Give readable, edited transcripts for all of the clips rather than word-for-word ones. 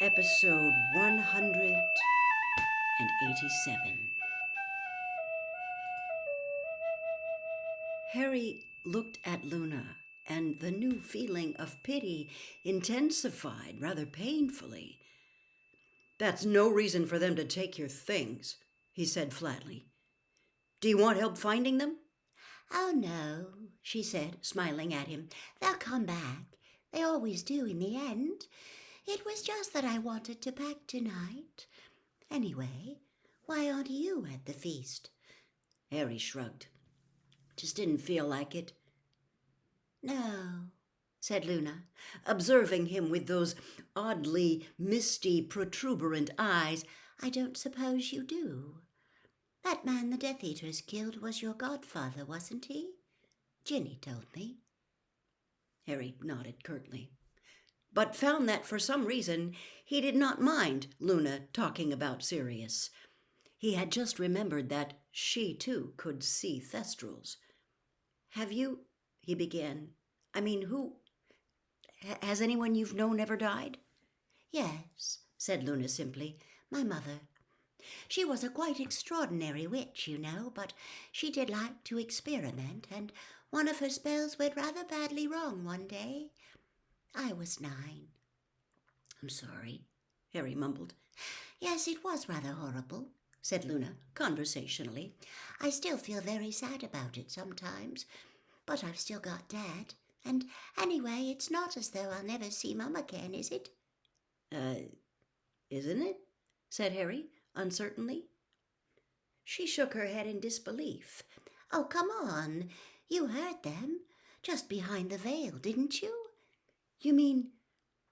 Episode 187. Harry looked at Luna, and the new feeling of pity intensified rather painfully. "That's no reason for them to take your things," he said flatly. "Do you want help finding them?" "Oh, no," she said, smiling at him. "They'll come back. They always do in the end. It was just that I wanted to pack tonight. Anyway, why aren't you at the feast?" Harry shrugged. "Just didn't feel like it." "No," said Luna, Observing him with those oddly misty, protuberant eyes. "I don't suppose you do. That man the Death Eaters killed was your godfather, wasn't he? Ginny told me." Harry nodded curtly, but found that for some reason he did not mind Luna talking about Sirius. He had just remembered that she too could see thestrals. "Have you," he began, "I mean, has anyone you've known ever died?" "Yes," said Luna simply, "my mother. She was a quite extraordinary witch, you know, but she did like to experiment, and one of her spells went rather badly wrong one day. I was 9. "I'm sorry," Harry mumbled. "Yes, it was rather horrible," said Luna conversationally. "I still feel very sad about it sometimes, but I've still got Dad. And anyway, it's not as though I'll never see Mum again, is it?" Isn't it?" said Harry uncertainly. She shook her head in disbelief. "Oh, come on. You heard them. Just behind the veil, didn't you?" "You mean—"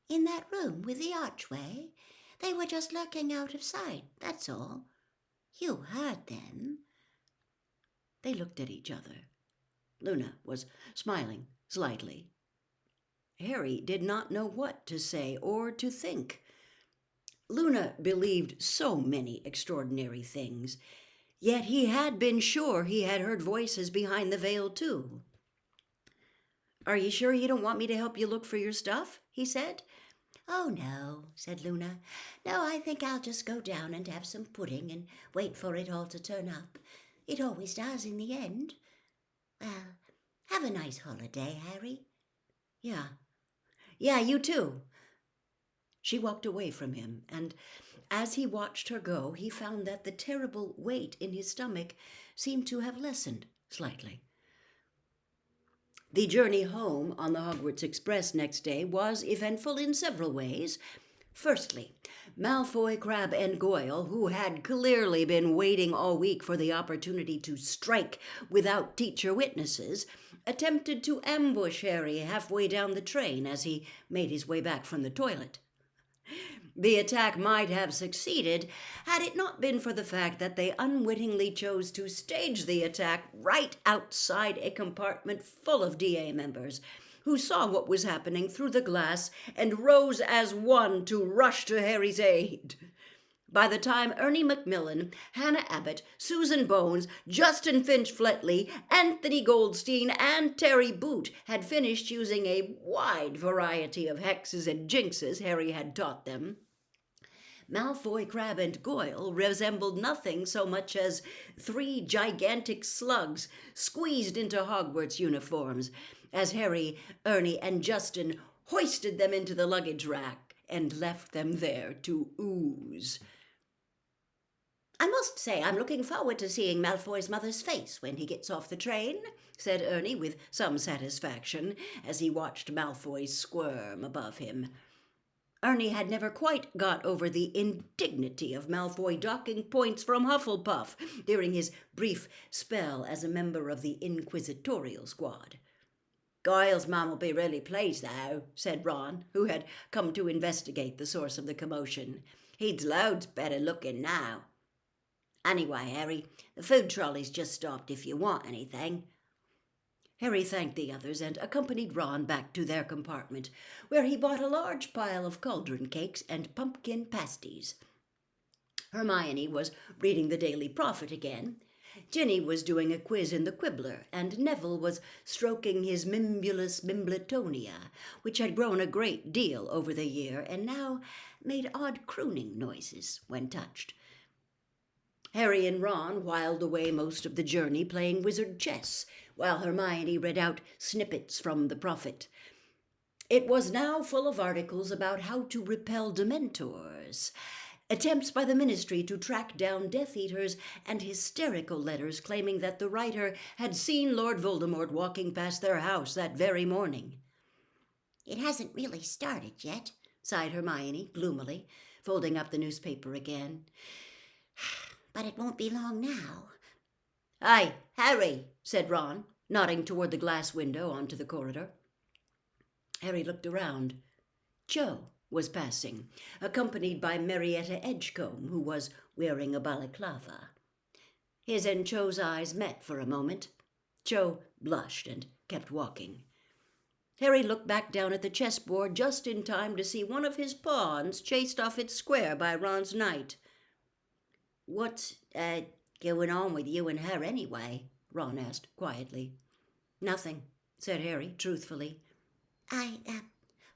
"In that room with the archway. They were just lurking out of sight, that's all. You heard them." They looked at each other. Luna was smiling slightly. Harry did not know what to say or to think. Luna believed so many extraordinary things, yet he had been sure he had heard voices behind the veil too. "Are you sure you don't want me to help you look for your stuff?" he said. "Oh, no," said Luna. "No, I think I'll just go down and have some pudding and wait for it all to turn up. It always does in the end. Well, have a nice holiday, Harry." Yeah, you too." She walked away from him, and as he watched her go, he found that the terrible weight in his stomach seemed to have lessened slightly. The journey home on the Hogwarts Express next day was eventful in several ways. Firstly, Malfoy, Crabbe, and Goyle, who had clearly been waiting all week for the opportunity to strike without teacher witnesses, attempted to ambush Harry halfway down the train as he made his way back from the toilet. The attack might have succeeded had it not been for the fact that they unwittingly chose to stage the attack right outside a compartment full of DA members, who saw what was happening through the glass and rose as one to rush to Harry's aid. By the time Ernie Macmillan, Hannah Abbott, Susan Bones, Justin Finch-Fletley, Anthony Goldstein, and Terry Boot had finished using a wide variety of hexes and jinxes Harry had taught them, Malfoy, Crabbe, and Goyle resembled nothing so much as 3 gigantic slugs squeezed into Hogwarts uniforms, as Harry, Ernie, and Justin hoisted them into the luggage rack and left them there to ooze. "I must say I'm looking forward to seeing Malfoy's mother's face when he gets off the train," said Ernie with some satisfaction as he watched Malfoy squirm above him. Ernie had never quite got over the indignity of Malfoy docking points from Hufflepuff during his brief spell as a member of the Inquisitorial Squad. "Goyle's mum will be really pleased, though," said Ron, who had come to investigate the source of the commotion. "He's loads better looking now. Anyway, Harry, the food trolley's just stopped if you want anything." Harry thanked the others and accompanied Ron back to their compartment, where he bought a large pile of cauldron cakes and pumpkin pasties. Hermione was reading the Daily Prophet again, Ginny was doing a quiz in the Quibbler, and Neville was stroking his Mimbulus Mimbletonia, which had grown a great deal over the year and now made odd crooning noises when touched. Harry and Ron whiled away most of the journey playing wizard chess, while Hermione read out snippets from the Prophet. It was now full of articles about how to repel Dementors, attempts by the Ministry to track down Death Eaters, and hysterical letters claiming that the writer had seen Lord Voldemort walking past their house that very morning. "It hasn't really started yet," sighed Hermione gloomily, folding up the newspaper again. "But it won't be long now." "Aye, Harry," said Ron, nodding toward the glass window onto the corridor. Harry looked around. Cho was passing, accompanied by Marietta Edgecombe, who was wearing a balaclava. His and Cho's eyes met for a moment. Cho blushed and kept walking. Harry looked back down at the chessboard just in time to see one of his pawns chased off its square by Ron's knight. "What's going on with you and her anyway?" Ron asked quietly. "Nothing," said Harry truthfully. "I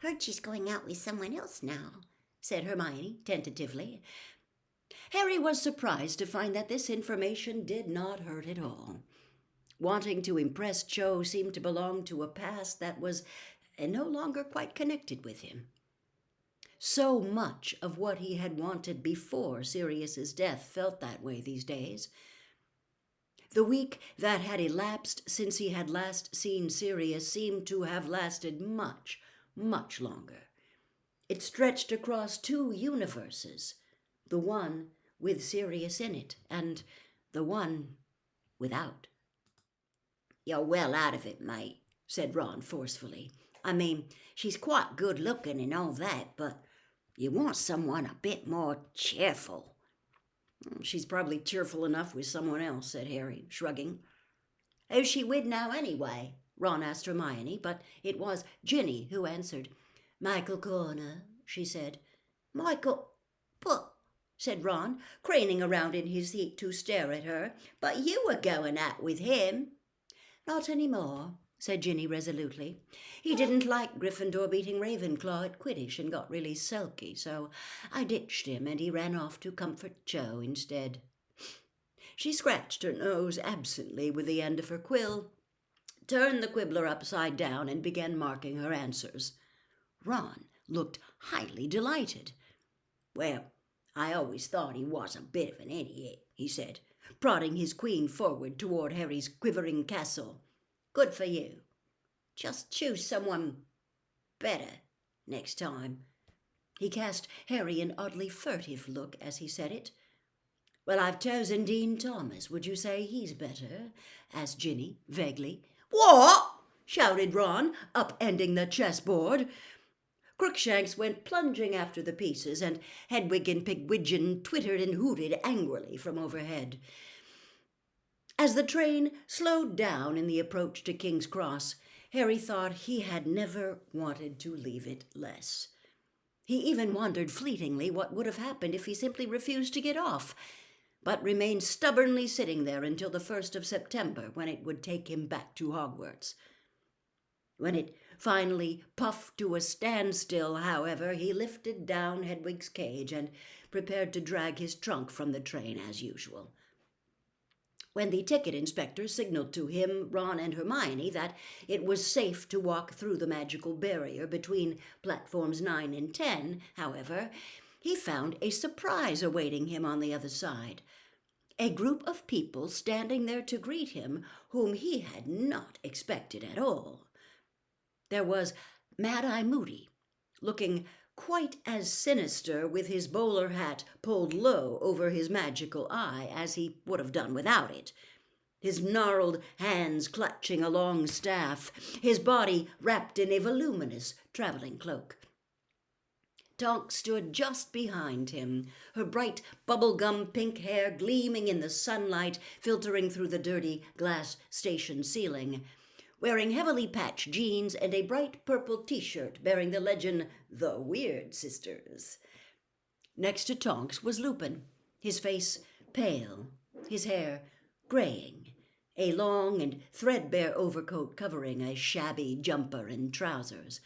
heard she's going out with someone else now," said Hermione tentatively. Harry was surprised to find that this information did not hurt at all. Wanting to impress Cho seemed to belong to a past that was no longer quite connected with him. So much of what he had wanted before Sirius's death felt that way these days. The week that had elapsed since he had last seen Sirius seemed to have lasted much, much longer. It stretched across 2 universes, the one with Sirius in it and the one without. "You're well out of it, mate," said Ron forcefully. "I mean, she's quite good looking and all that, but you want someone a bit more cheerful." "She's probably cheerful enough with someone else," said Harry, shrugging. "Who's she with now, anyway?" Ron asked Hermione, but it was Ginny who answered. "Michael Corner," she said. "Michael, but," said Ron, craning around in his seat to stare at her, "but you were going out with him." "Not any more," said Ginny resolutely. "He didn't like Gryffindor beating Ravenclaw at Quidditch and got really sulky, so I ditched him and he ran off to comfort Cho instead." She scratched her nose absently with the end of her quill, turned the quibbler upside down, and began marking her answers. Ron looked highly delighted. "Well, I always thought he was a bit of an idiot," he said, prodding his queen forward toward Harry's quivering castle. "Good for you. Just choose someone better next time." He cast Harry an oddly furtive look as he said it. "Well, I've chosen Dean Thomas. Would you say he's better?" asked Ginny vaguely. "What?" shouted Ron, upending the chessboard. Crookshanks went plunging after the pieces, and Hedwig and Pigwidgeon twittered and hooted angrily from overhead. As the train slowed down in the approach to King's Cross, Harry thought he had never wanted to leave it less. He even wondered fleetingly what would have happened if he simply refused to get off, but remained stubbornly sitting there until the 1st of September, when it would take him back to Hogwarts. When it finally puffed to a standstill, however, he lifted down Hedwig's cage and prepared to drag his trunk from the train as usual. When the ticket inspector signaled to him, Ron, and Hermione that it was safe to walk through the magical barrier between platforms 9 and 10, however, he found a surprise awaiting him on the other side. A group of people standing there to greet him whom he had not expected at all. There was Mad-Eye Moody, looking quite as sinister with his bowler hat pulled low over his magical eye as he would have done without it, his gnarled hands clutching a long staff, his body wrapped in a voluminous traveling cloak. Tonks stood just behind him, her bright bubblegum pink hair gleaming in the sunlight filtering through the dirty glass station ceiling, wearing heavily patched jeans and a bright purple T-shirt bearing the legend, "The Weird Sisters." Next to Tonks was Lupin, his face pale, his hair graying, a long and threadbare overcoat covering a shabby jumper and trousers.